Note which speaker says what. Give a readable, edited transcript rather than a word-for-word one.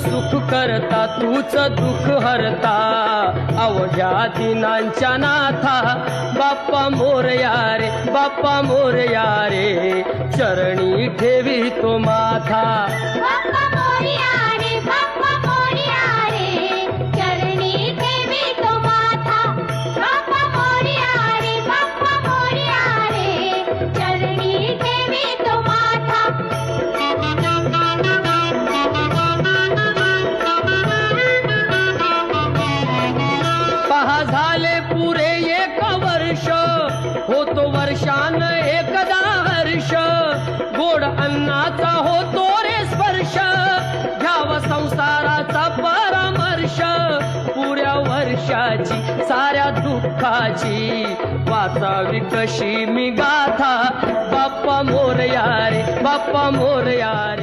Speaker 1: सुख करता तूच दुःख हरता अवघ्या दिनांच्या नाथा बाप्पा मोरया रे बाप्पा मोरया रे चरणी ठेवी तो माथा
Speaker 2: बाप्पा मोरया रे बाप्पा मोरया रे चरणी ठेवी तो माथा बाप्पा मोरया रे बाप्पा मोरया रे चरणी ठेवी तो माथा
Speaker 1: पहा झाले पुरे एक वर्ष होतो वर्षान एकदा हर्ष गोड अन्नाचा होतो रे स्पर्श घ्यावा संसाराचा परामर्श पुऱ्या वर्षाची साऱ्या दुःखाची वाचावी कशी मी गाथा बाप्पा मोरया रे बाप्पा मोरया रे